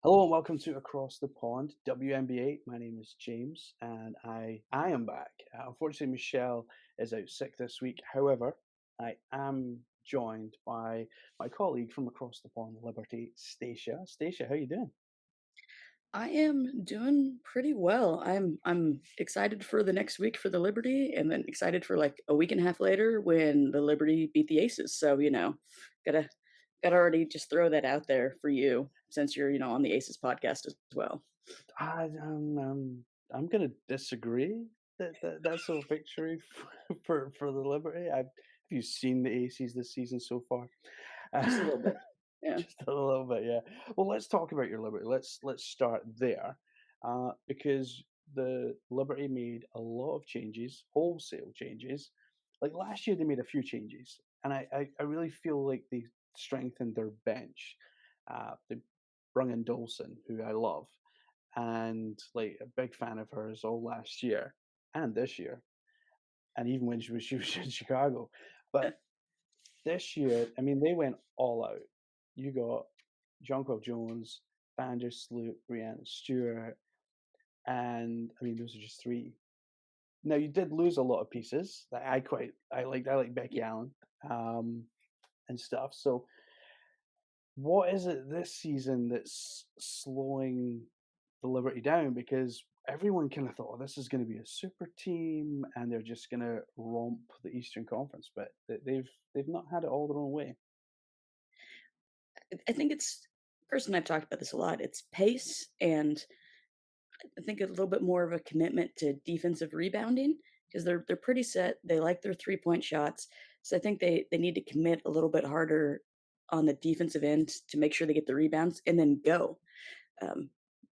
Hello and welcome to Across the Pond WNBA. My name is James and I am back. Unfortunately, Michelle is out sick this week. However, I am joined by my colleague from across the pond, Liberty, Stacia. Stacia, how you doing? I am doing pretty well. I'm excited for the next week for the Liberty, and then excited for like a week and a half later when the Liberty beat the Aces. So gotta gotta already just throw that out there for you since you're on the Aces podcast as well. I'm going to disagree that that's a victory for the Liberty. Have you seen the Aces this season so far? Just a little bit. Yeah. Just a little bit, yeah. Well, let's talk about your Liberty. Let's start there, because the Liberty made a lot of changes, wholesale changes. Like last year, they made a few changes, and I really feel like they strengthened their bench. They brung in Dolson, who I love, and like a big fan of hers all last year and this year, and even when she was in Chicago. But this year, I mean, they went all out. You got Jonquil Jones, Vandersloot, Brianna Stewart, and I mean those are just three. Now you did lose a lot of pieces that I like Becky Allen, um, and stuff. So what is it this season that's slowing the Liberty down? Because everyone kind of thought, oh, this is going to be a super team, and they're just going to romp the Eastern Conference, but they've not had it all their own way. I think it's person I've talked about this a lot. It's pace and I think a little bit more of a commitment to defensive rebounding because they're pretty set. They like their 3-point shots. So I think they need to commit a little bit harder on the defensive end to make sure they get the rebounds and then go. Um,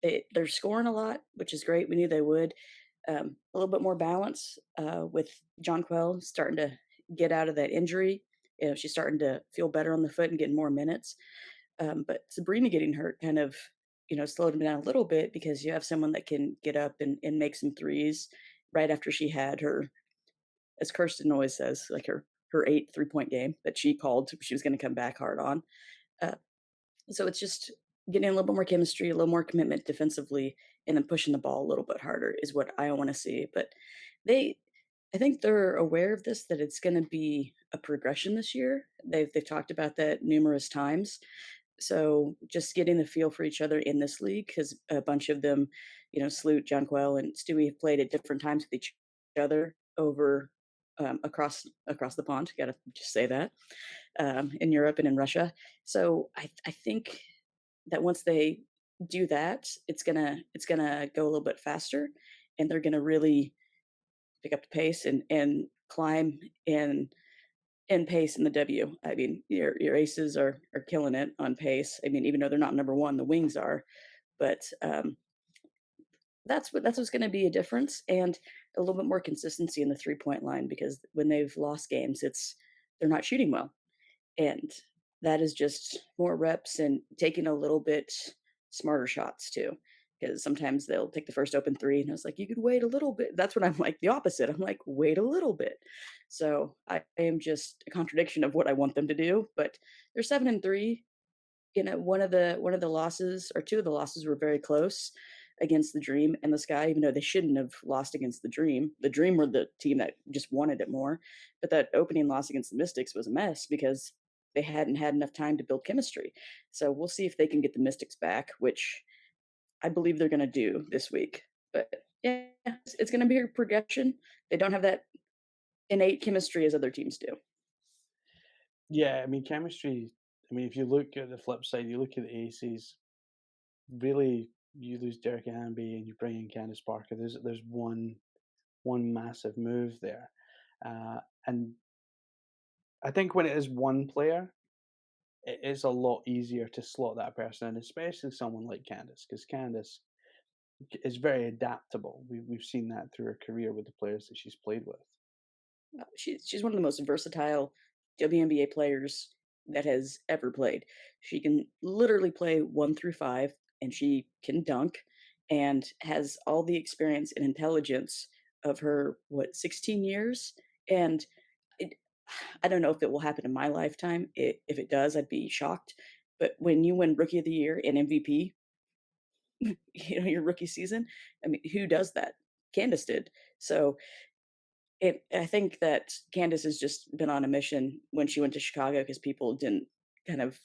they're scoring a lot, which is great. We knew they would. A little bit more balance with John Quell starting to get out of that injury. She's starting to feel better on the foot and getting more minutes. But Sabrina getting hurt kind of, slowed him down a little bit because you have someone that can get up and make some threes right after she had her, as Kirsten always says, like her 8 3-point game that she called she was going to come back hard on. Uh, so it's just getting a little bit more chemistry, a little more commitment defensively, and then pushing the ball a little bit harder is what I want to see. But they, I think they're aware of this that it's going to be a progression this year. They've talked about that numerous times, so just getting the feel for each other in this league, because a bunch of them, Sloot, Jonquel, and Stewie have played at different times with each other over across the pond. Got to just say that in Europe and in Russia. So I think that once they do that, it's gonna go a little bit faster, and they're gonna really pick up the pace and climb in pace in the W. I mean, your aces are killing it on pace. I mean, even though they're not number one, the wings are. But that's what's going to be a difference, and a little bit more consistency in the 3-point line because when they've lost games, it's they're not shooting well, and that is just more reps and taking a little bit smarter shots too. Because sometimes they'll take the first open three, and I was like, you could wait a little bit. That's what I'm like the opposite. I'm like, wait a little bit. So I am just a contradiction of what I want them to do. But they're 7-3. One of the losses or two of the losses were very close against the Dream and the Sky, even though they shouldn't have lost against the Dream. The Dream were the team that just wanted it more, but that opening loss against the Mystics was a mess because they hadn't had enough time to build chemistry. So we'll see if they can get the Mystics back, which I believe they're going to do this week. But yeah, it's going to be a progression. They don't have that innate chemistry as other teams do. Yeah, I mean chemistry. I mean, if you look at the flip side, you look at the Aces. Really, you lose Derek Amby and you bring in Candice Parker. There's one massive move there, and I think when it is one player, it is a lot easier to slot that person in, especially someone like Candice, because Candice is very adaptable. We've seen that through her career with the players that she's played with. She's one of the most versatile WNBA players that has ever played. She can literally play 1 through 5, and she can dunk, and has all the experience and intelligence of her 16 years. And it, I don't know if it will happen in my lifetime. If it does, I'd be shocked. But when you win Rookie of the Year and MVP, your rookie season. I mean, who does that? Candace did. So I think that Candace has just been on a mission when she went to Chicago because people kind of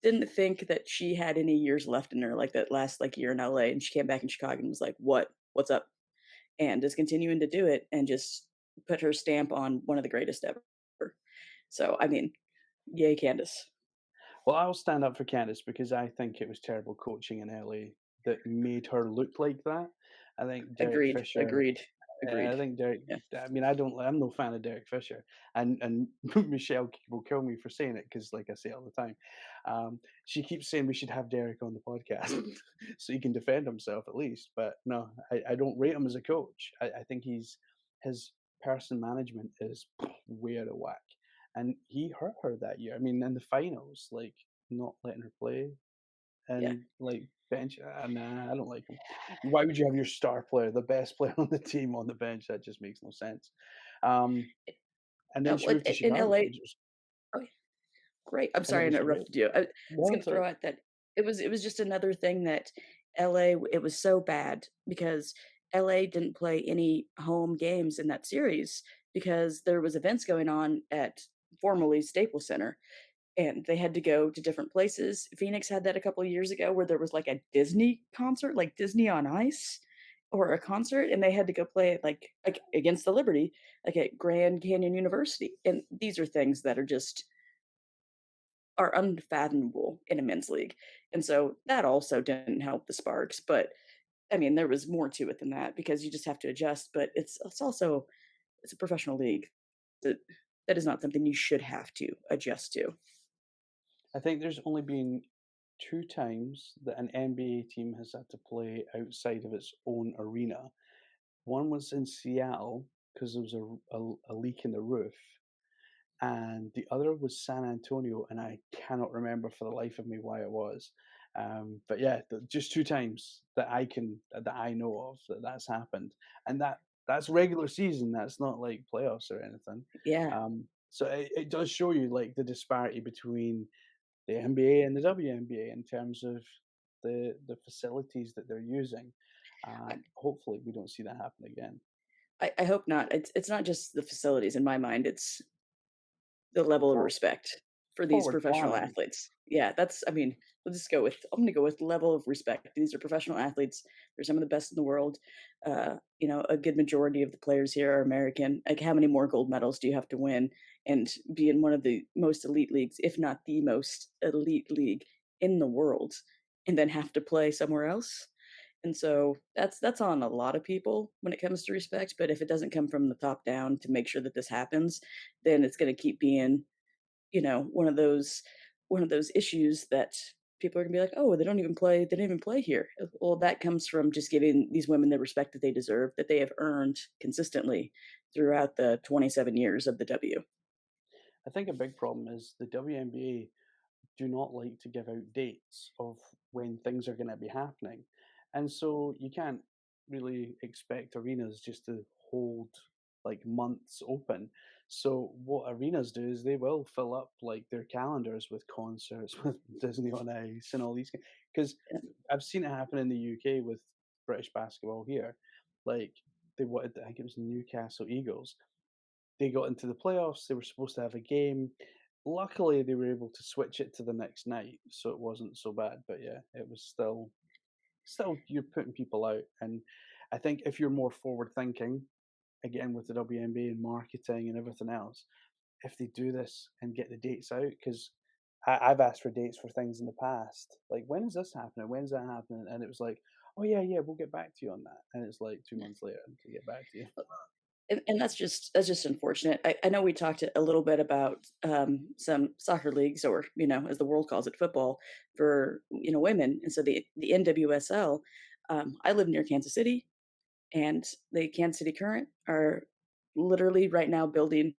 didn't think that she had any years left in her, like that last like year in LA, and she came back in Chicago and was like, "What? What's up?" And is continuing to do it and just put her stamp on one of the greatest ever. So, I mean, yay, Candace. Well, I'll stand up for Candice because I think it was terrible coaching in LA that made her look like that. I think Derek Agreed, Fisher agreed, I agreed. think Derek. Yeah, I mean, I'm no fan of Derek Fisher, and Michelle will kill me for saying it because, like I say all the time, she keeps saying we should have Derek on the podcast so he can defend himself at least. But no, I don't rate him as a coach. I think his person management is way out of whack, and he hurt her that year. I mean, in the finals, like not letting her play yeah. and like bench. Nah, I don't like him. Why would you have your star player, the best player on the team, on the bench? That just makes no sense. Um, and then she Well, moved to in Chicago, LA, oh, great. I'm and it sorry I was great. interrupted you. I was No, gonna it's all right. throw out that it was just another thing that LA, it was so bad because LA didn't play any home games in that series because there was events going on at formerly Staples Center, and they had to go to different places. Phoenix had that a couple of years ago where there was like a Disney concert, like Disney on Ice or a concert, and they had to go play it like against the Liberty, like at Grand Canyon University. And these are things that are unfathomable in a men's league. And so that also didn't help the Sparks. But I mean, there was more to it than that because you just have to adjust. But it's also it's a professional league. That that is not something you should have to adjust to. I think there's only been two times that an NBA team has had to play outside of its own arena. One was in Seattle because there was a leak in the roof, and the other was San Antonio, and I cannot remember for the life of me why it was. But yeah, just two times that I know of that's happened, and that's regular season. That's not like playoffs or anything. Yeah. So it does show you like the disparity between the NBA and the WNBA in terms of the facilities that they're using. Hopefully, we don't see that happen again. I hope not. It's not just the facilities in my mind, it's the level of For, respect for these forward professional planning. athletes. Yeah, that's I mean, let's just go with I'm gonna go with level of respect. These are professional athletes. They're some of the best in the world. A good majority of the players here are American. Like how many more gold medals do you have to win and be in one of the most elite leagues, if not the most elite league in the world, and then have to play somewhere else? And so that's on a lot of people when it comes to respect, but if it doesn't come from the top down to make sure that this happens, then it's gonna keep being, one of those issues that people are gonna be like, "Oh, they don't even play here." Well, that comes from just giving these women the respect that they deserve, that they have earned consistently throughout the 27 years of the W. I think a big problem is the WNBA do not like to give out dates of when things are going to be happening. And so you can't really expect arenas just to hold like months open. So what arenas do is they will fill up like their calendars with concerts, with Disney on Ice and all these, because Yeah, I've seen it happen in the UK with British basketball here. Like they wanted, I think it was Newcastle Eagles, they got into the playoffs, they were supposed to have a game. Luckily, they were able to switch it to the next night, so it wasn't so bad, but yeah, it was still you're putting people out, and I think if you're more forward thinking, again, with the WNBA and marketing and everything else, if they do this and get the dates out, 'cause I've asked for dates for things in the past, like, "When is this happening? When's that happening?" And it was like, "Oh, yeah, yeah, we'll get back to you on that," and it's like 2 months later to get back to you. and that's just unfortunate. I know we talked a little bit about, some soccer leagues or, as the world calls it, football for, women, and so the NWSL, I live near Kansas City. And the Kansas City Current are literally right now building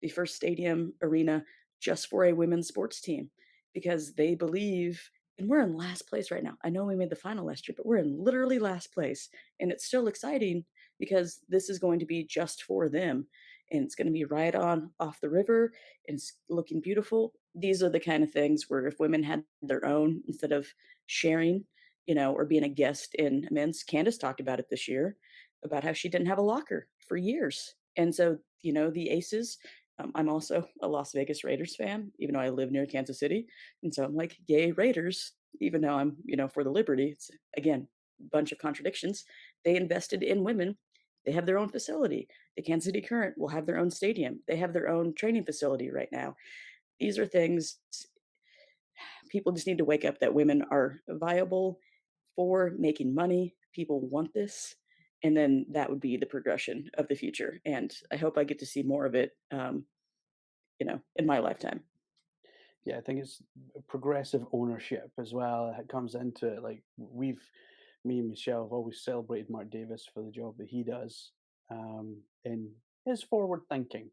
the first stadium arena just for a women's sports team because they believe, and we're in last place right now. I know we made the final last year, but we're in literally last place. And it's still exciting because this is going to be just for them. And it's going to be right on off the river and it's looking beautiful. These are the kind of things where if women had their own instead of sharing, or being a guest in men's. Candace talked about it this year, about how she didn't have a locker for years. And so, the Aces, I'm also a Las Vegas Raiders fan, even though I live near Kansas City. And so I'm like, yay, Raiders, even though I'm, for the Liberty. It's, again, a bunch of contradictions. They invested in women. They have their own facility. The Kansas City Current will have their own stadium. They have their own training facility right now. These are things people just need to wake up that women are viable for making money. People want this. And then that would be the progression of the future. And I hope I get to see more of it, in my lifetime. Yeah, I think it's progressive ownership as well. It comes into it. Like me and Michelle have always celebrated Mark Davis for the job that he does, in his forward thinking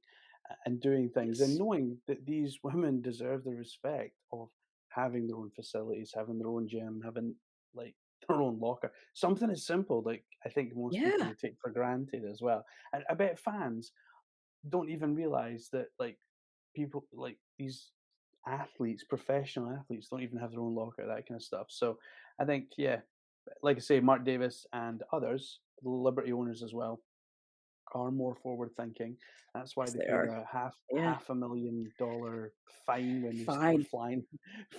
and doing things and Yes. knowing that these women deserve the respect of having their own facilities, having their own gym, having like their own locker. Something as simple like I think most people Yeah. would take for granted as well. And I bet fans don't even realize that like people like these athletes, professional athletes, don't even have their own locker, that kind of stuff. So I think, yeah, like I say, Mark Davis and others, the Liberty owners as well, are more forward thinking. That's why Yes, they they paid are. a Yeah. $500,000 fine when they were Fine.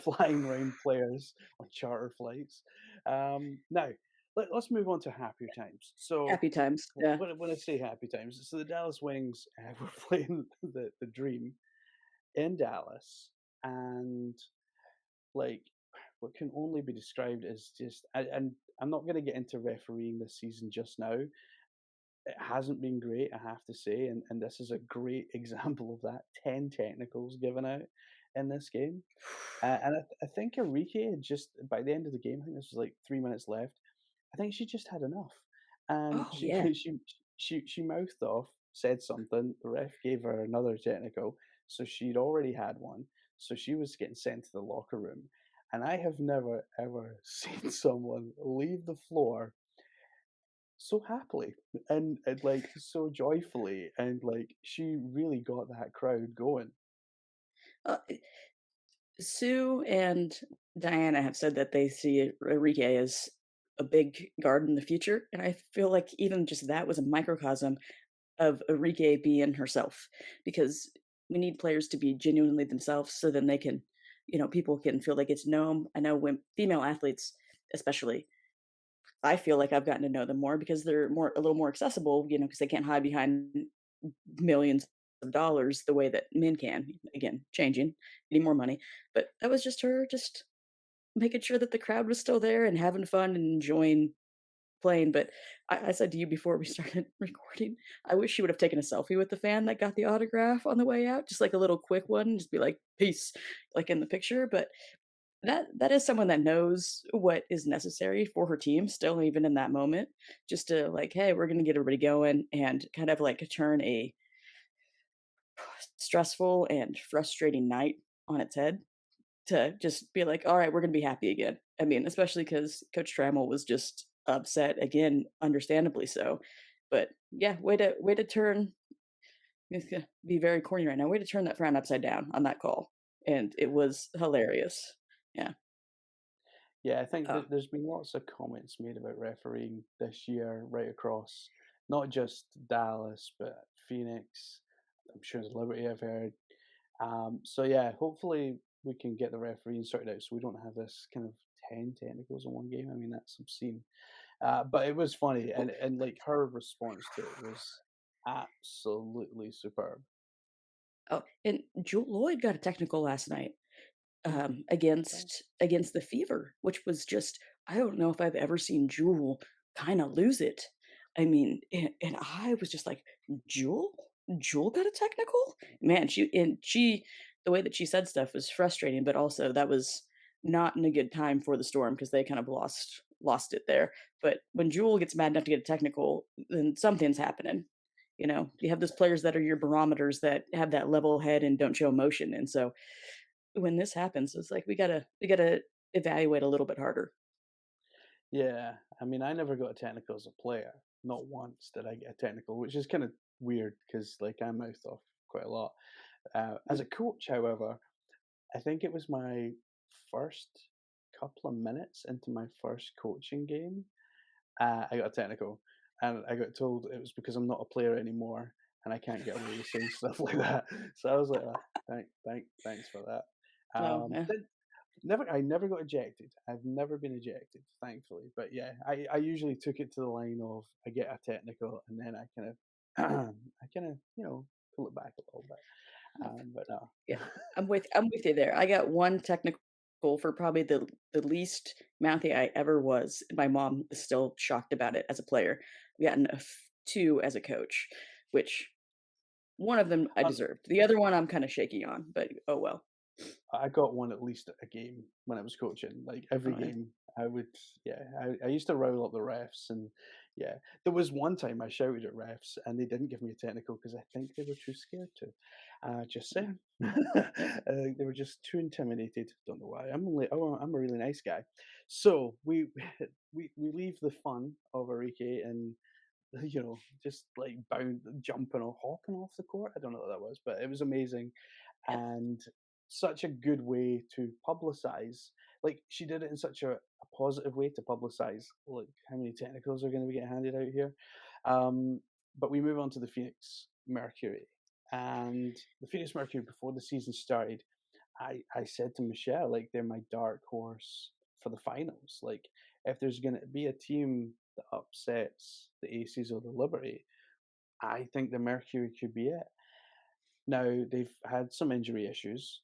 flying around players on charter flights. Now let's move on to happier times. So Happy times. Yeah. when I say happy times, so the Dallas Wings were playing the Dream in Dallas, and like what can only be described as just and I'm not going to get into refereeing this season just now. It hasn't been great, I have to say, and this is a great example of that. 10 technicals given out in this game, and I think Arike had just by the end of the game, I think this was like 3 minutes left. I think she just had enough, and Oh, she yeah. she mouthed off, said something. The ref gave her another technical, so she'd already had one. So she was getting sent to the locker room, and I have never ever seen someone leave the floor so happily and like so joyfully, and like she really got that crowd going. Uh, Sue and Diana have said that they see Enrique as a big guard in the future, and I feel like even just that was a microcosm of Enrique being herself, because we need players to be genuinely themselves, so then they can, people can feel they get to know them. I know when female athletes, especially, I feel like I've gotten to know them more because they're a little more accessible, because they can't hide behind millions of dollars the way that men can. Again, changing, getting more money. But that was just her, just making sure that the crowd was still there and having fun and enjoying playing. But I said to you before we started recording, I wish she would have taken a selfie with the fan that got the autograph on the way out, just like a little quick one, just be like, peace, like in the picture. But that is someone that knows what is necessary for her team still, even in that moment, just to like, hey, we're gonna get everybody going and kind of like turn a stressful and frustrating night on its head to just be like, all right, we're gonna be happy again. I mean, especially because Coach Trammell was just upset again, understandably so. But yeah, way to turn it's gonna be very corny right now. Way to turn that frown upside down on that call. And it was hilarious. Yeah. Yeah, I think Oh, that there's been lots of comments made about refereeing this year right across, not just Dallas, but Phoenix. I'm sure there's Liberty I've heard. So yeah, hopefully we can get the refereeing sorted out so we don't have this kind of 10 technicals in one game. I mean, that's obscene. But it was funny, and like her response to it was absolutely superb. oh, and Jewel Lloyd got a technical last night. Okay. Against the Fever, which was just I don't know if I've ever seen Jewel kinda lose it. I mean, and I was just like, "Jewel? Jewel got a technical?" Man, she the way that she said stuff was frustrating, but also that was not in a good time for the Storm because they kind of lost it there. But when Jewel gets mad enough to get a technical, then something's happening. You have those players that are your barometers that have that level head and don't show emotion, and so when this happens, it's like we gotta evaluate a little bit harder. Yeah, I mean, I never got a technical as a player. Not once did I get a technical, which is kind of weird because like I mouthed off quite a lot. As Mm, a coach, however, I think it was my first couple of minutes into my first coaching game, I got a technical, and I got told it was because I'm not a player anymore, and I can't get away with saying stuff like that. So I was like, "Oh, thanks for that." Oh, yeah. Then I never got ejected. I've never been ejected, thankfully. But yeah, I usually took it to the line of I get a technical, and then I kind of I kind of pull it back a little bit. But no. Yeah, I'm with you there. I got 1 technical for probably the least mouthy I ever was. My mom is still shocked about it as a player. I've gotten 2 as a coach, which one of them I deserved. The other one I'm kinda shaky on, but oh well. I got one at least a game when I was coaching. Like every Oh, yeah. game, I would, yeah, I used to rile up the refs, and yeah, there was one time I shouted at refs and they didn't give me a technical because I think they were too scared to. Just saying, they were just too intimidated. Don't know why. I'm a really nice guy. So we leave the fun of Arike and just like jumping or hopping off the court. I don't know what that was, but it was amazing Yeah. and such a good way to publicize. Like she did it in such a positive way to publicize like how many technicals are going to be getting handed out here. But we move on to the Phoenix Mercury, and the Phoenix Mercury before the season started. I said to Michelle, like, they're my dark horse for the finals. Like, if there's going to be a team that upsets the Aces or the Liberty, I think the Mercury could be it. Now, they've had some injury issues.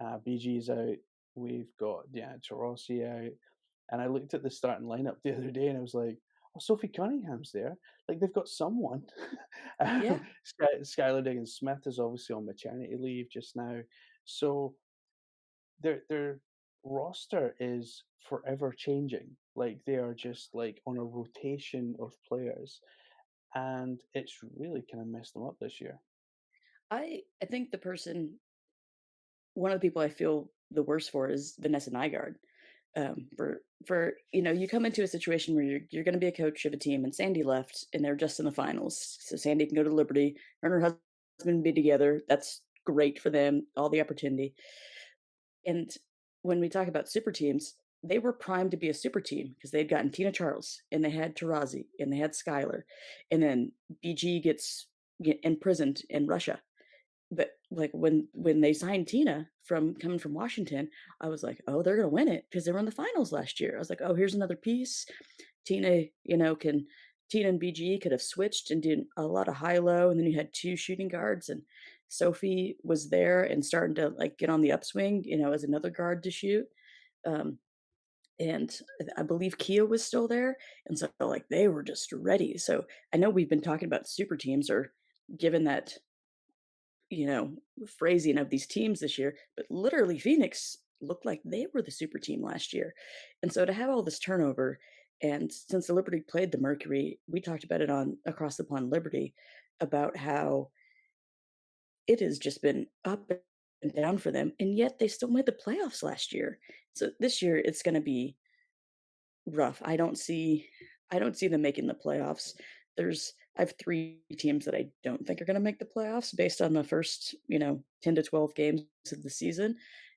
BG's out. We've got Taurasi out. And I looked at the starting lineup the other day and I was like, oh, Sophie Cunningham's there. Like, they've got someone. Yeah. Skylar Diggins Smith is obviously on maternity leave just now. So their roster is forever changing. Like they are just like on a rotation of players, and it's really kind of messed them up this year. I think the person one of the people I feel the worst for is Vanessa Nygaard. You come into a situation where you're going to be a coach of a team, and Sandy left, and they're just in the finals, so Sandy can go to Liberty. Her and her husband be together. That's great for them, all the opportunity. And when we talk about super teams, they were primed to be a super team because they'd gotten Tina Charles, and they had Tarazi, and they had Skylar, and then BG gets imprisoned in Russia. But, like, when they signed Tina from coming from Washington, I was like, "Oh, they're gonna win it because they were in the finals last year." I was like, "Oh, here's another piece." Tina, can Tina and BG could have switched and did a lot of high-low, and then you had 2 shooting guards, and Sophie was there and starting to, like, get on the upswing, as another guard to shoot. Um, and I believe Kia was still there, and so, like, they were just ready. So, I know we've been talking about super teams or given that you know, phrasing of these teams this year, but literally Phoenix looked like they were the super team last year. And so to have all this turnover, and since the Liberty played the Mercury, we talked about it on Across the Pond Liberty about how it has just been up and down for them, and yet they still made the playoffs last year. So this year it's going to be rough. I don't see them making the playoffs. I have 3 teams that I don't think are gonna make the playoffs based on the first, 10 to 12 games of the season,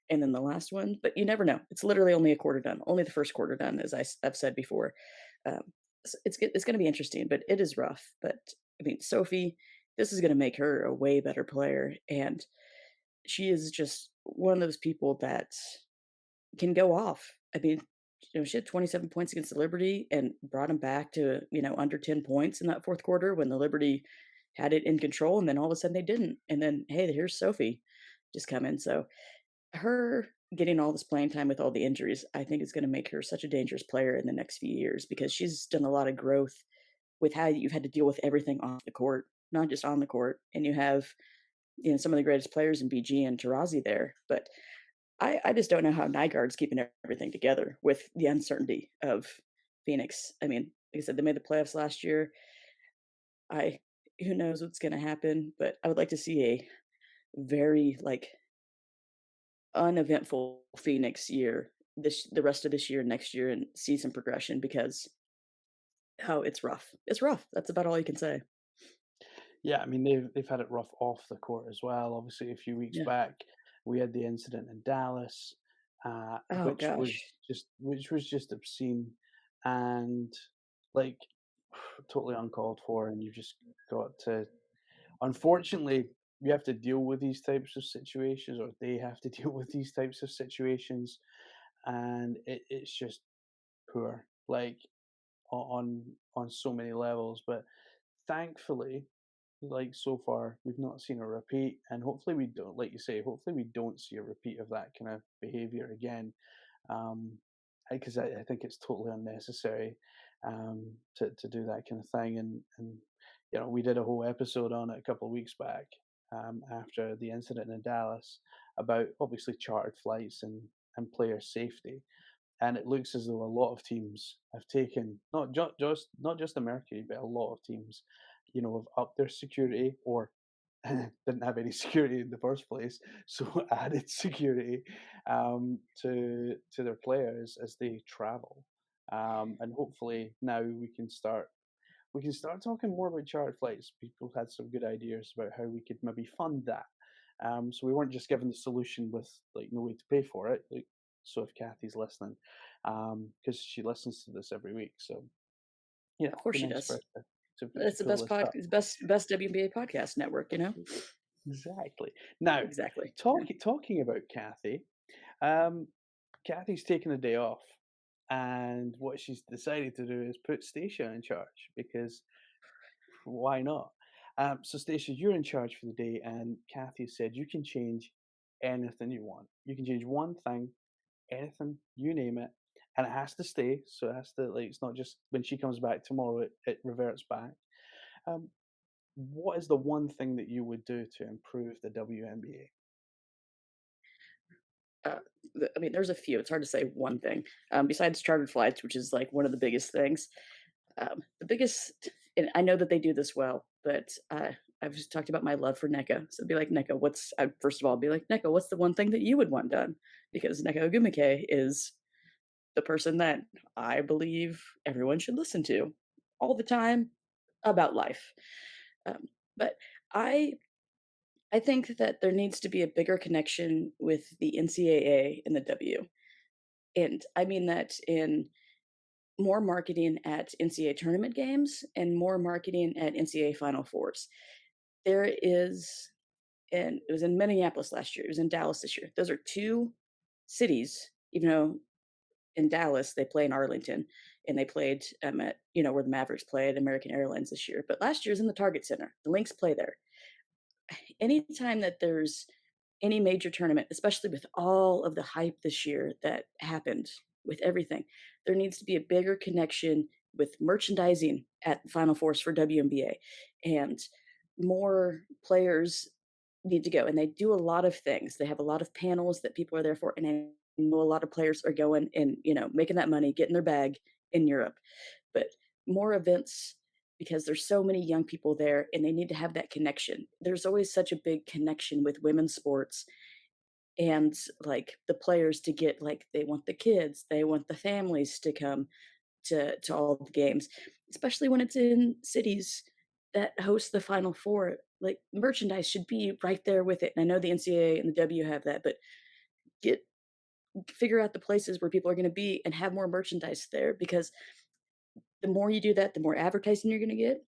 and then the last one, but you never know. It's literally only a quarter done, only the first quarter done, as I've said before. Um, it's gonna be interesting, but it is rough. But, I mean, Sophie, this is gonna make her a way better player, and she is just one of those people that can go off. I mean, she had 27 points against the Liberty and brought them back to, under 10 points in that 4th quarter when the Liberty had it in control, and then all of a sudden they didn't. And then, hey, here's Sophie just come in. So her getting all this playing time with all the injuries, I think is gonna make her such a dangerous player in the next few years because she's done a lot of growth with how you've had to deal with everything off the court, not just on the court. And you have, some of the greatest players in BG and Tarazi there. But I just don't know how Nygaard's keeping everything together with the uncertainty of Phoenix. I mean, like I said, they made the playoffs last year. I Who knows what's gonna happen, but I would like to see a very, like, uneventful Phoenix year the rest of this year, next year, and see some progression because, oh, it's rough. It's rough. That's about all you can say. Yeah, I mean they've had it rough off the court as well. Obviously, a few weeks Yeah. back we had the incident in Dallas. Oh gosh. which was just obscene and like totally uncalled for. And you just got to, unfortunately, you have to deal with these types of situations, or they have to deal with these types of situations, and it's just poor, like on so many levels. But thankfully, like so far, we've not seen a repeat, and hopefully we don't. Like you say, hopefully we don't see a repeat of that kind of behavior again. Um, because I think it's totally unnecessary to do that kind of thing. And we did a whole episode on it a couple of weeks back after the incident in Dallas about obviously chartered flights and player safety. And it looks as though a lot of teams have taken not just the Mercury, but a lot of teams, have upped their security or didn't have any security in the first place, so added security to their players as they travel. And hopefully now we can start talking more about chartered flights. People had some good ideas about how we could maybe fund that. So we weren't just given the solution with like no way to pay for it. Like, so if Kathy's listening, because she listens to this every week, so Of it'd course be she nice for does. us to It's the pull best this up. it's best WNBA podcast network, you know? Exactly. Now, Exactly. Yeah. talking about Kathy, um, Kathy's taken a day off, and what she's decided to do is put Stacia in charge because why not? So, Stacia, you're in charge for the day, and Kathy said you can change anything you want. You can change one thing, anything, you name it, and it has to stay. So it has to like it's not just when she comes back tomorrow, it reverts back. Um, what is the one thing that you would do to improve the WNBA? Uh, I mean, there's a few. It's hard to say one thing. Besides chartered flights, which is like one of the biggest things. The biggest, and I know that they do this well, but I've just talked about my love for NECA. So it'd be like, NECA, first of all, be like, NECA, what's the one thing that you would want done? Because NECA Ogumike is the person that I believe everyone should listen to all the time about life. Um, but I I think that there needs to be a bigger connection with the NCAA and the W. And I mean that in more marketing at NCAA tournament games and more marketing at NCAA Final Fours. There is, and it was in Minneapolis last year, it was in Dallas this year. Those are two cities, even though in Dallas they play in Arlington and they played at, where the Mavericks played American Airlines this year. But last year's in the Target Center. The Lynx play there. Anytime that there's any major tournament, especially with all of the hype this year that happened with everything, there needs to be a bigger connection with merchandising at Final Fours for WNBA, and more players need to go. And they do a lot of things. They have a lot of panels that people are there for, and I know a lot of players are going and making that money, getting their bag in Europe. But more events, because there's so many young people there and they need to have that connection. There's always such a big connection with women's sports, and like the players to get, like, they want the kids, they want the families to come to all the games, especially when it's in cities that host the Final Four. Like, merchandise should be right there with it. And I know the NCAA and the W have that, but get figure out the places where people are going to be and have more merchandise there, because the more you do that, the more advertising you're going to get,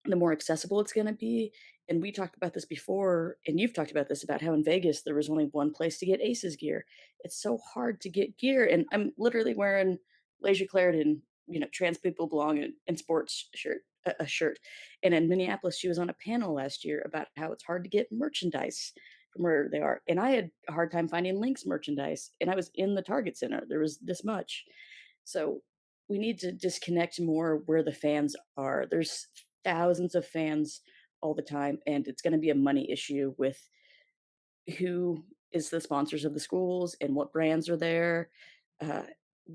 the more accessible it's gonna be. And we talked about this before, and you've talked about this, about how in Vegas there was only one place to get Aces gear. It's so hard to get gear, and I'm literally wearing Lasia Clarendon, trans people belong in sports shirt. And in Minneapolis, she was on a panel last year about how it's hard to get merchandise from where they are. And I had a hard time finding Lynx merchandise, and I was in the Target Center. There was this much. So we need to disconnect more where the fans are. There's thousands of fans all the time, and it's going to be a money issue with who is the sponsors of the schools and what brands are there. Uh,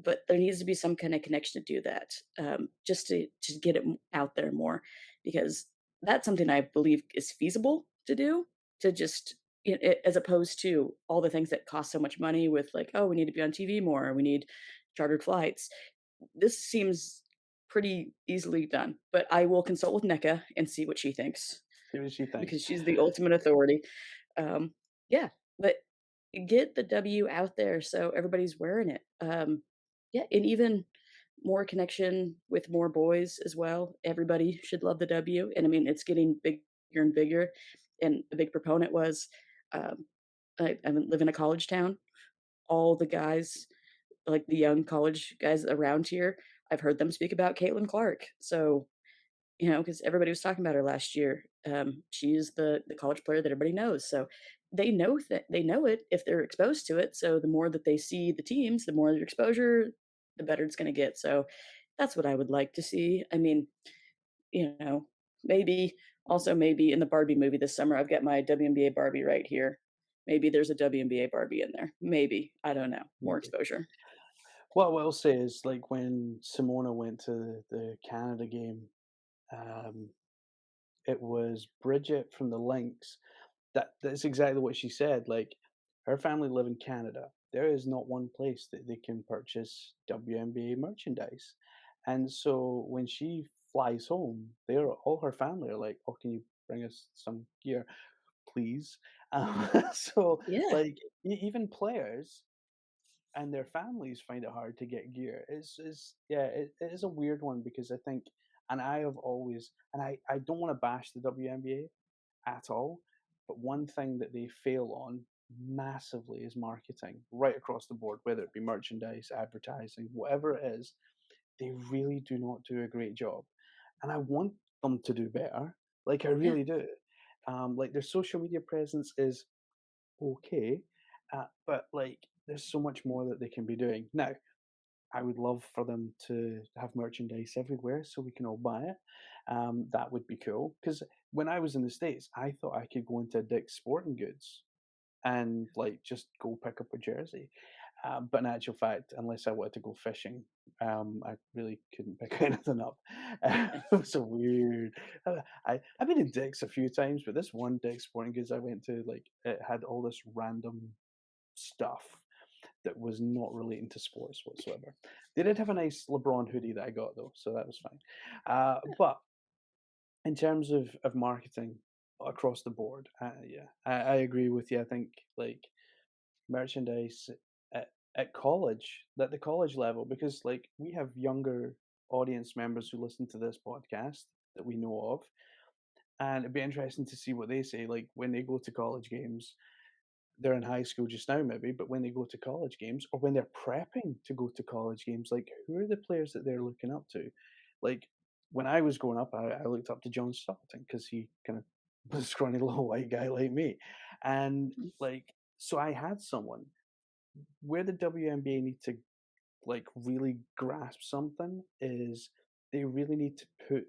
but there needs to be some kind of connection to do that, just to get it out there more, because that's something I believe is feasible to do. To just as opposed to all the things that cost so much money, with like, oh, we need to be on TV more, we need chartered flights. This seems pretty easily done, but I will consult with NECA and see what she thinks, See what she thinks. because she's the ultimate authority. Um, yeah, but Get the W out there so everybody's wearing it. Yeah, and even more connection with more boys as well. Everybody should love the W, and I mean, it's getting bigger and bigger, and a big proponent was, um, I live in a college town. All the guys, like, the young college guys around here, I've heard them speak about Caitlin Clark. So, because everybody was talking about her last year. She's the college player that everybody knows, so they know it if they're exposed to it, so the more that they see the teams, the more their exposure, the better it's gonna get, so that's what I would like to see. I mean, you know, maybe maybe in the Barbie movie this summer, I've got my WNBA Barbie right here. Maybe there's a WNBA Barbie in there. Maybe, I don't know, more Maybe. exposure. What I will say is, like, when Simona went to the Canada game, um, it was Bridget from the Lynx. That's exactly what she said. Like, her family live in Canada. There is not one place that they can purchase WNBA merchandise. And so when she flies home, they're all her family are like, "Oh, can you bring us some gear, please?" So Yeah, like even players and their families find it hard to get gear. It's yeah, it is a weird one because I think, and I have always, and I don't want to bash the WNBA at all, but one thing that they fail on massively is marketing right across the board, whether it be merchandise, advertising, whatever it is. They really do not do a great job, and I want them to do better. Like I yeah, really do. Like their social media presence is okay, but like there's so much more that they can be doing. Now, I would love for them to have merchandise everywhere so we can all buy it. That would be cool. Because when I was in the States, I thought I could go into Dick's Sporting Goods and like just go pick up a jersey. But in actual fact, unless I wanted to go fishing, I really couldn't pick anything up. yeah. It was so weird. I've been in Dick's a few times, but this one Dick's Sporting Goods I went to, like, it had all this random stuff that was not relating to sports whatsoever. They did have a nice LeBron hoodie that I got though, so that was fine. But in terms of marketing across the board, yeah, I agree with you. I think like merchandise at college, at the college level, because like we have younger audience members who listen to this podcast that we know of, and it'd be interesting to see what they say. Like when they go to college games, they're in high school just now maybe, but when they go to college games or when they're prepping to go to college games, like who are the players that they're looking up to? Like when I was growing up, I looked up to John Stockton because he kind of was a scrawny little white guy like me. And like, so I had someone where the WNBA need to like really grasp something is they really need to put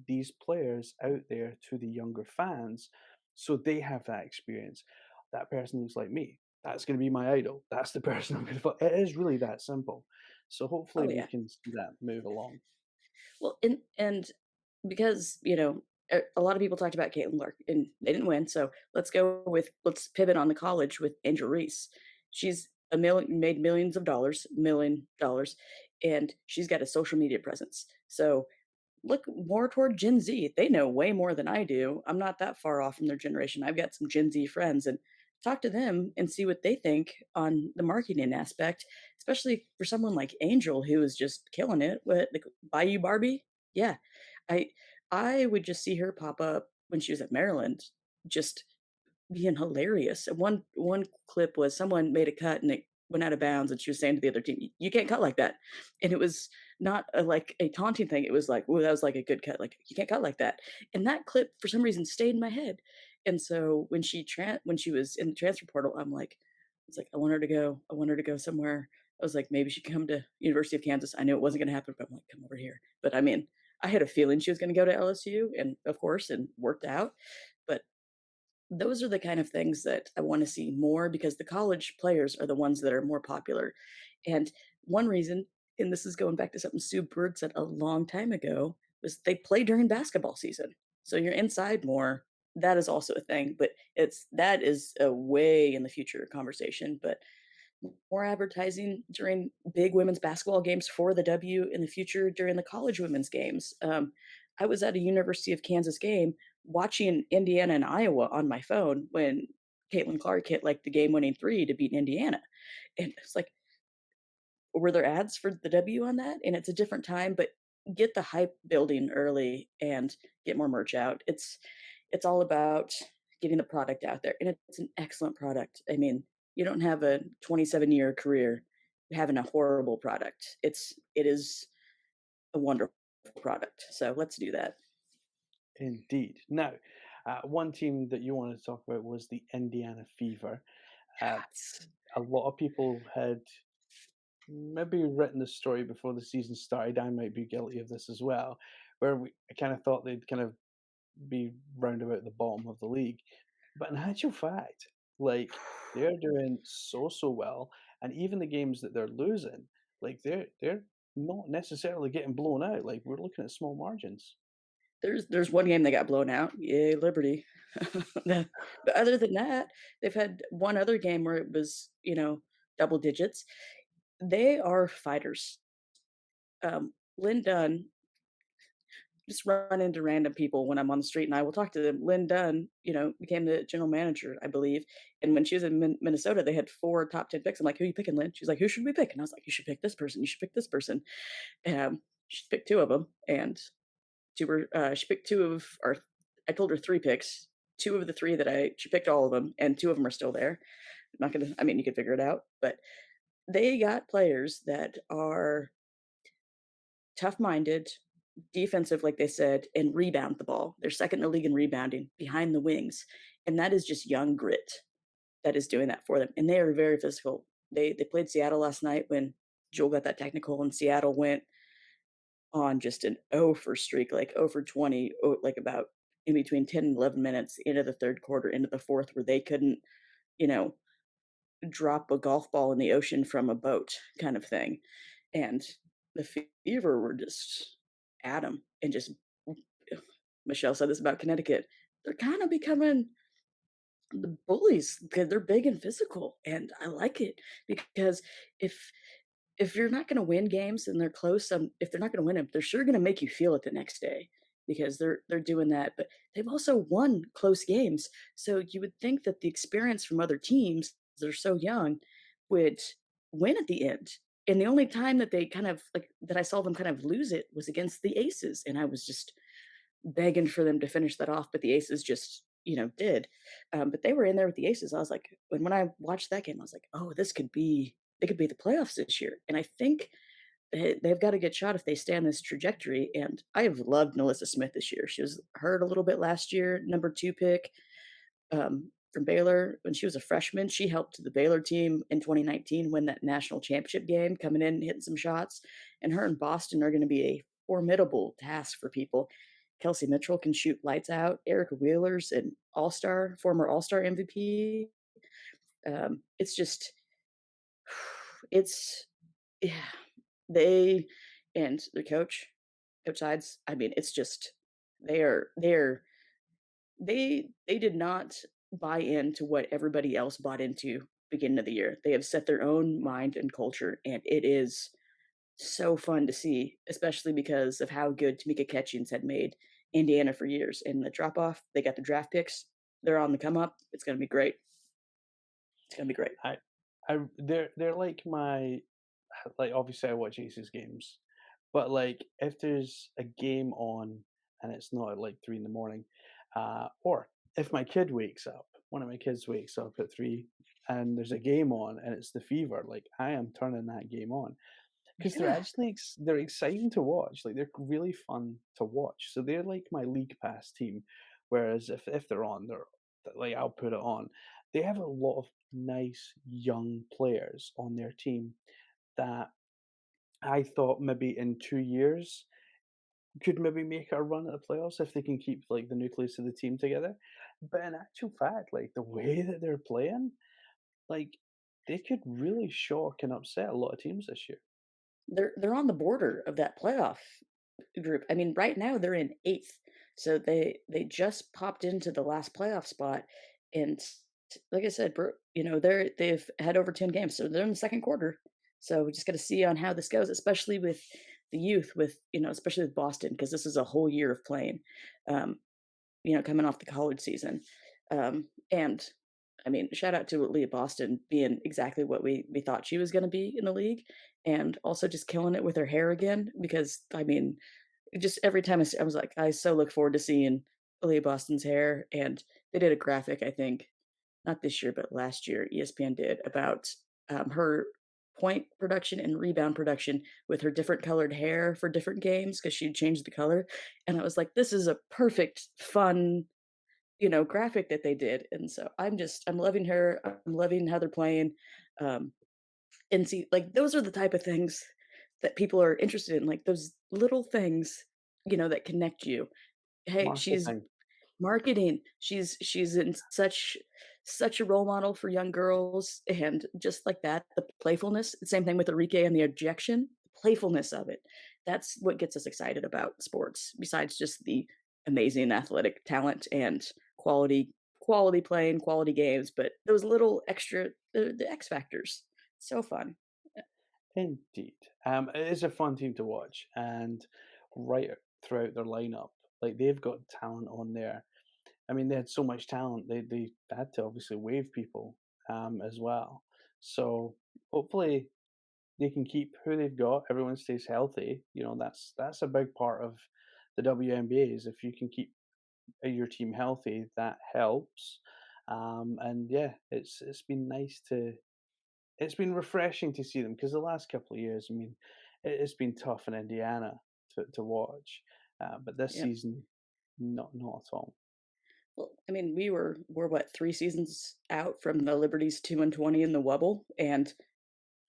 these players out there to the younger fans so they have that experience. That person looks like me. That's going to be my idol. That's the person I'm going to follow. It is really that simple. So hopefully Oh, we yeah. can see that move along. Well, and because, a lot of people talked about Caitlin Clark, and they didn't win, so let's pivot on the college with Angel Reese. She's a million made millions of dollars, $1,000,000, and she's got a social media presence. So look more toward Gen Z. They know way more than I do. I'm not that far off from their generation. I've got some Gen Z friends and talk to them and see what they think on the marketing aspect, especially for someone like Angel who is just killing it with the Bayou Barbie. Yeah. I I would just see her pop up when she was at Maryland, just being hilarious. One clip was someone made a cut and it went out of bounds, and she was saying to the other team, "You can't cut like that." And it was not like a taunting thing. It was like, "Ooh, that was like a good cut. Like you can't cut like that." And that clip for some reason stayed in my head. And so when she was in the transfer portal, it's like I want her to go. I want her to go somewhere. I was like, maybe she can come to University of Kansas. I knew it wasn't going to happen, but I'm like, come over here. But I mean, I had a feeling she was going to go to LSU, and of course, and worked out. But those are the kind of things that I wanna see more because the college players are the ones that are more popular, and one reason, and this is going back to something Sue Bird said a long time ago, was they play during basketball season, so you're inside more. That is also a thing, but that is a way in the future conversation, but more advertising during big women's basketball games for the W in the future during the college women's games. I was at a University of Kansas game watching Indiana and Iowa on my phone when Caitlin Clark hit like the game-winning three to beat Indiana, and it's like, were there ads for the W on that? And it's a different time, but get the hype building early and get more merch out. It's all about getting the product out there, and it's an excellent product. I mean, you don't have a 27-year career having a horrible product. It is a wonderful product. So let's do that. Indeed. Now, one team that you wanted to talk about was the Indiana Fever. Uh, Yes. a lot of people had maybe written the story before the season started. I might be guilty of this as well, where I kind of thought they'd kind of be round about the bottom of the league. But in actual fact, like they're doing so well, and even the games that they're losing, like they're not necessarily getting blown out. Like we're looking at small margins. There's one game they got blown out. Yay, Liberty. The but other than that, they've had one other game where it was, double digits. They are fighters. Lynn Dunn, just run into random people when I'm on the street and I will talk to them. Lynn Dunn, became the general manager, I believe. And when she was in Minnesota, they had 4 top 10 picks. I'm like, who are you picking, Lynn? She's like, who should we pick? And I was like, you should pick this person. You should pick this person. She picked 2 of them, and she picked 2 of, or I told her 3 picks. 2 of the 3 she picked all of them, and 2 of them are still there. I'm not gonna, I mean, you could figure it out, but they got players that are tough-minded, defensive, like they said, and rebound the ball. They're second in the league in rebounding behind the wings, and that is just young grit that is doing that for them, and they are very physical. They played Seattle last night when Joel got that technical, and Seattle went on just an 0 for streak, like 0 for 20, like about in between 10 and 11 minutes into the 3rd quarter, into the 4th, where they couldn't, you know, drop a golf ball in the ocean from a boat kind of thing. And the Fever were just at 'em and just Michelle said this about Connecticut. They're kind of becoming the bullies because they're big and physical, and I like it because if you're not going to win games and they're close, if they're not going to win them, they're sure going to make you feel it the next day because they're doing that. But they've also won close games, so you would think that the experience from other teams that are so young would win at the end. And the only time that they kind of like that I saw them kind of lose it was against the Aces, and I was just begging for them to finish that off, but the Aces just, did. But they were in there with the Aces. I was like, when I watched that game, I was like, oh, they could be the playoffs this year. And I think they've got a good shot if they stay on this trajectory. And I have loved Melissa Smith this year. She was hurt a little bit last year, number 2 pick from Baylor when she was a freshman. She helped the Baylor team in 2019 win that national championship game, coming in and hitting some shots. And her and Boston are going to be a formidable task for people. Kelsey Mitchell can shoot lights out. Erica Wheeler's an all-star, former all-star MVP. It's just, it's, yeah, they and the Coach Sides. I mean, it's just they did not buy into what everybody else bought into beginning of the year. They have set their own mind and culture, and it is so fun to see, especially because of how good Tamika Catchings had made Indiana for years. And the drop off, they got the draft picks. They're on the come up. It's going to be great. It's going to be great. I, they're like my like obviously I watch Aces games, but like if there's a game on and it's not at like 3 in the morning, or if my kid wakes up, one of my kids wakes up at 3 and there's a game on and it's the Fever, like I am turning that game on because they're Yeah. actually they're exciting to watch. Like they're really fun to watch. So they're like my league pass team. Whereas if they're on, they're like I'll put it on. They have a lot of nice young players on their team that I thought maybe in 2 years could maybe make a run at the playoffs if they can keep like the nucleus of the team together. But in actual fact, like the way that they're playing, like they could really shock and upset a lot of teams this year. They're on the border of that playoff group. I mean, right now they're in 8th. So they just popped into the last playoff spot, and like I said, they've had over 10 games. So they're in the 2nd quarter. So we just got to see on how this goes, especially with the youth, especially with Boston, because this is a whole year of playing. Coming off the college season. And I mean, shout out to Leah Boston being exactly what we thought she was gonna be in the league, and also just killing it with her hair again because, I mean, just every time I was like, "I so look forward to seeing Leah Boston's hair," and they did a graphic, I think, not this year, but last year, ESPN did about, her point production and rebound production with her different colored hair for different games because 'cause she'd changed the color, and I was like, "This is a perfect, fun, graphic that they did," and so I'm loving her, I'm loving how they're playing, um, and see, like, those are the type of things that people are interested in, like, those little things, that connect you. Hey, she's Marketing. marketing. She's in such a role model for young girls, and just like that, the playfulness, same thing with Arike and the ejection, the playfulness of it. That's what gets us excited about sports, besides just the amazing athletic talent and quality playing, quality games, but those little extra the X factors. So fun. Indeed. It is a fun team to watch, and right throughout their lineup, like they've got talent on there. I mean, they had so much talent, they had to obviously waive people as well. So hopefully they can keep who they've got. Everyone stays healthy. You know, that's a big part of the WNBA is if you can keep your team healthy, that helps. And yeah, it's been nice to it's been refreshing to see them because the last couple of years, I mean, it's been tough in Indiana to watch, but this Yep. season, not at all. Well, I mean, we're what, 3 seasons out from the Liberty's 2-20 in the Wubble, and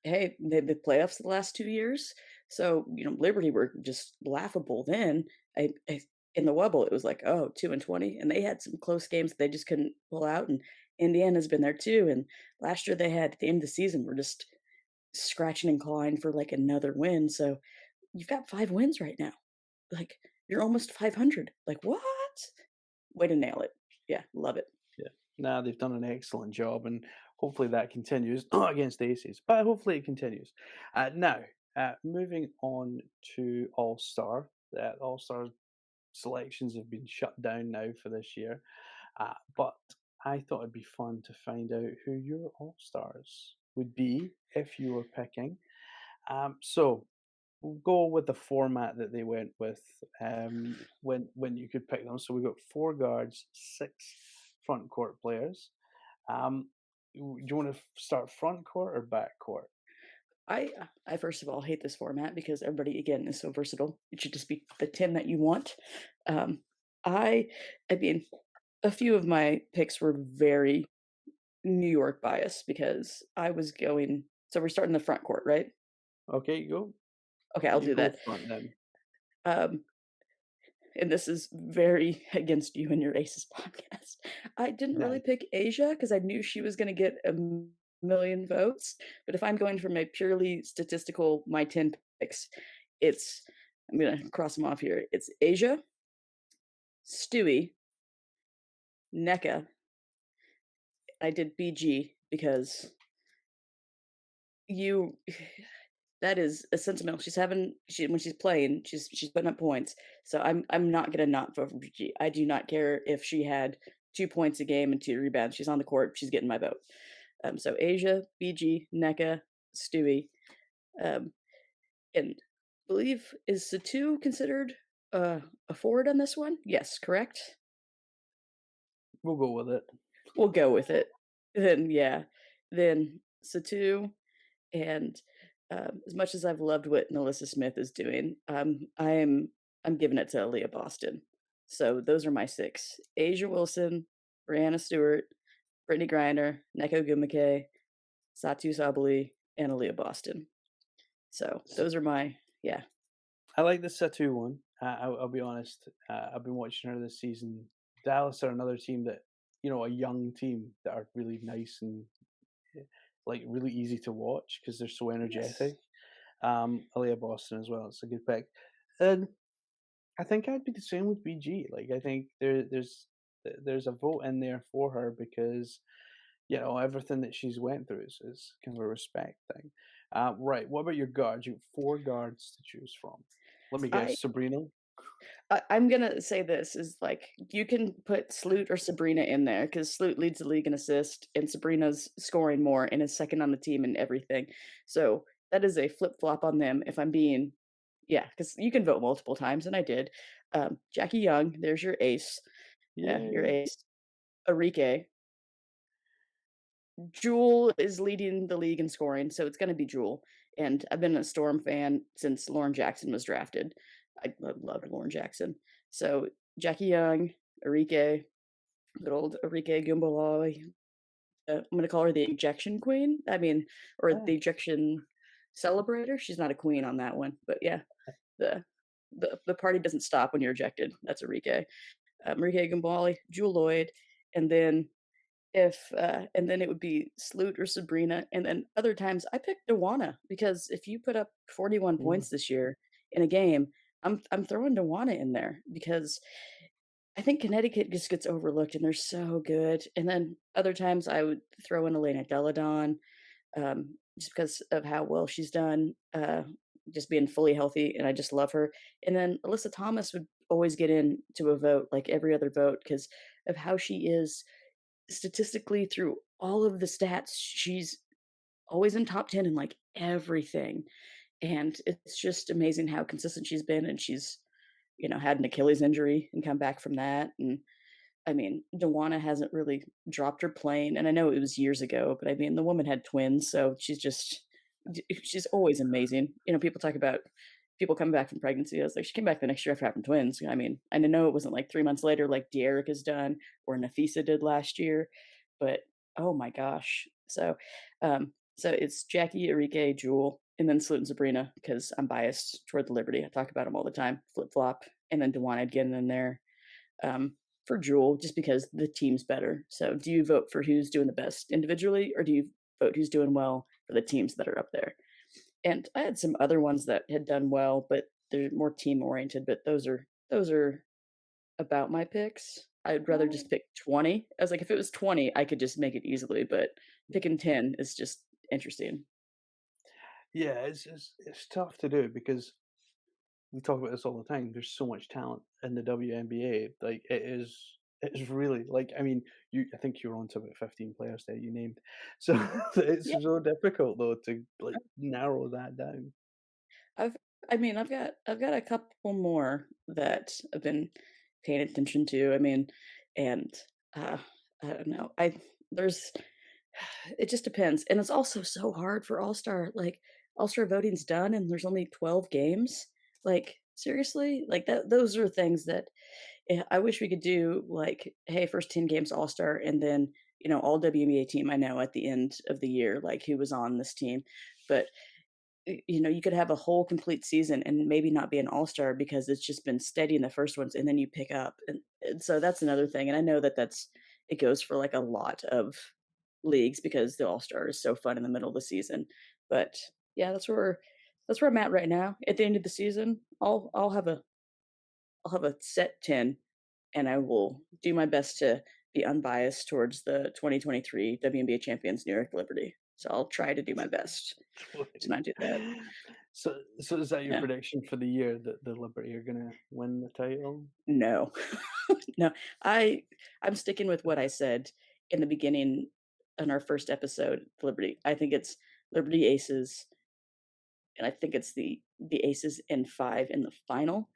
hey, the playoffs the last 2 years. So, Liberty were just laughable then. In the Wubble, it was like, oh, 2-20, and they had some close games that they just couldn't pull out, and Indiana's been there too, and last year they had at the end of the season, were just scratching and clawing for, like, another win, so you've got 5 wins right now. Like, you're almost 500. Like, "What?" Way to nail it. Yeah, love it. Yeah. Nah, they've done an excellent job, and hopefully that continues. Not against Aces, but hopefully it continues. Now, moving on to All Star. All Star selections have been shut down now for this year, but I thought it'd be fun to find out who your All Stars would be if you were picking. So we'll go with the format that they went with when you could pick them. So we've got four guards, six front court players. Do you want to start front court or back court? I first of all hate this format because everybody again is so versatile. It should just be the 10 that you want. Um, I I mean, a few of my picks were very New York biased because I was going so we're starting the front court, right? Okay, you go. Okay, I'll You do go that. front then. Um, and this is very against you and your Aces podcast. I didn't really Nice. pick Asia because I knew she was going to get a million votes. But if I'm going from a purely statistical, my 10 picks, it's, I'm going to cross them off here. It's Asia, Stewie, NECA. I did BG because you that is a sentimental. When she's playing, she's putting up points. So I'm not gonna not vote for BG. I do not care if she had 2 points a game and 2 rebounds. She's on the court. She's getting my vote. So Asia, BG, NECA, Stewie, um, and believe is Satu considered a forward on this one? Yes, correct. We'll go with it. We'll go with it. Then yeah, then Satu. And, as much as I've loved what Melissa Smith is doing, I'm giving it to Leah Boston. So those are my 6: Asia Wilson, Brianna Stewart, Brittany Griner, Neko Gumake, Satu Sabali, and Aaliyah Boston. So S- those are my yeah. I like the Satu one. I'll be honest. I've been watching her this season. Dallas are another team that, a young team that are really nice and like really easy to watch because they're so Yes. energetic. Aaliyah Boston as well. It's a good pick. And I think I'd be the same with BG. Like I think there's a vote in there for her because everything that she's went through is kind of a respect thing. Right. What about your guards? You have four guards to choose from. Let me I guess. Sabrina. I'm gonna say this is like you can put Sloot or Sabrina in there because Sloot leads the league in assist and Sabrina's scoring more and is second on the team and everything. So that is a flip flop on them. If I'm being, yeah, because you can vote multiple times and I did. Jackie Young, there's your ace. Yeah, your Yay. ace. Arike. Jewel is leading the league in scoring, so it's gonna be Jewel. And I've been a Storm fan since Lauren Jackson was drafted. I loved Lauren Jackson. So Jackie Young, Arike, good old Arike Gumbalawi. I'm gonna call her the ejection queen. I mean, or Ah, the ejection celebrator. She's not a queen on that one, but yeah, the the party doesn't stop when you're ejected. That's Arike. Arike Gumbalawi, Jewel Lloyd, and then and then it would be Sloot or Sabrina, and then other times I picked Dewana because if you put up 41 mm, points this year in a game, I'm throwing Dewana in there because I think Connecticut just gets overlooked and they're so good. And then other times I would throw in Elena Deladon, just because of how well she's done, just being fully healthy, and I just love her. And then Alyssa Thomas would always get into a vote like every other vote because of how she is statistically through all of the stats. She's always in top 10 in like everything. And it's just amazing how consistent she's been. And she's, had an Achilles injury and come back from that. And I mean, Dewana hasn't really dropped her plane, and I know it was years ago, but I mean, the woman had twins, so she's always amazing. People talk about people coming back from pregnancy. I was like, she came back the next year after having twins. I mean, I know it wasn't like 3 months later, like De'Eric has done or Nafisa did last year, but oh my gosh. So it's Jackie, Arike, Jewel, and then Sloot and Sabrina because I'm biased toward the Liberty. I talk about them all the time, flip flop, and then Dewana I'd get in there um, for Jewel just because the team's better. So do you vote for who's doing the best individually, or do you vote who's doing well for the teams that are up there? And I had some other ones that had done well, but they're more team oriented. But those are about my picks. I'd rather ah, just pick 20. I was like, if it was 20, I could just make it easily, but picking 10 is just interesting. yeah, it's tough to do because we talk about this all the time. There's so much talent in the WNBA. Like it is really like I mean, I think you were on to about 15 players there you named. So it's Yeah. so difficult though to like narrow that down. I've I've got a couple more that I've been paying attention to. I mean, and uh, I don't know. I there's it just depends, and it's also so hard for All Star. Like All Star voting's done, and there's only 12 games. Like seriously, like that. Those are things that I wish we could do. Like, hey, first 10 games All Star, and then all WNBA team I know at the end of the year, like who was on this team, but you could have a whole complete season and maybe not be an all-star because it's just been steady in the first ones and then you pick up and so that's another thing and I know that it goes for like a lot of leagues because the all-star is so fun in the middle of the season but yeah that's where I'm at right now at the end of the season I'll have a set 10 and I will do my best to be unbiased towards the 2023 WNBA champions New York Liberty so I'll try to do my best to not do that. So is that your Yeah. prediction for the year that the Liberty are gonna win the title? No. No. I I'm sticking with what I said in the beginning in our first episode, Liberty. I think it's Liberty Aces, and I think it's the Aces in 5 in the final,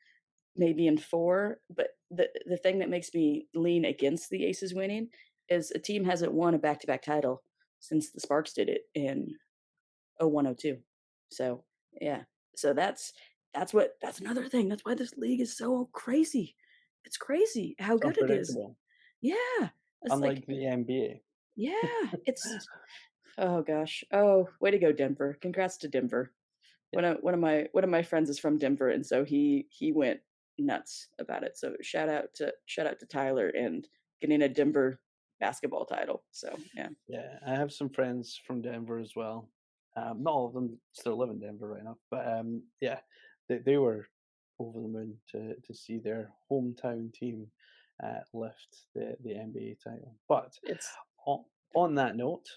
maybe in 4, but the thing that makes me lean against the Aces winning is a team hasn't won a back-to-back title since the Sparks did it in 0102. So, yeah. So that's another thing. That's why this league is so crazy. It's crazy how It's good it is. unpredictable, Yeah. It's like, unlike the NBA. yeah, it's oh gosh. Oh, way to go, Denver. Congrats to Denver. Yeah, One of my friends is from Denver, and so he went nuts about it. So shout out to Tyler and getting a Denver basketball title. So yeah. yeah. I have some friends from Denver as well. Not all of them still live in Denver right now, but yeah, they were over the moon to see their hometown team lift the NBA title. But It's on, on that note,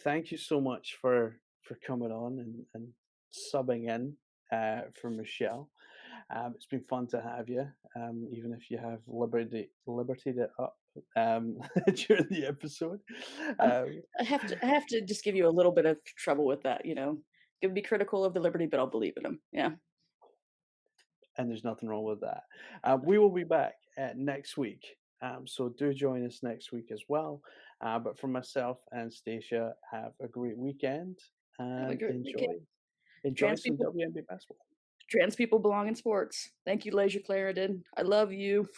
thank you so much for coming on and subbing in for Michelle. It's been fun to have you, even if you have libertied it up during the episode. Um, Um, I have to just give you a little bit of trouble with that, you know? You can be critical of the liberty, but I'll believe in them. Yeah. and there's nothing wrong with that. We will be back next week, so do join us next week as well. But for myself and Stacia, have a great weekend Have a and great weekend. enjoy Trans some people WNBA basketball. trans people belong in sports. Thank you, Leisure Clarendon. I love you.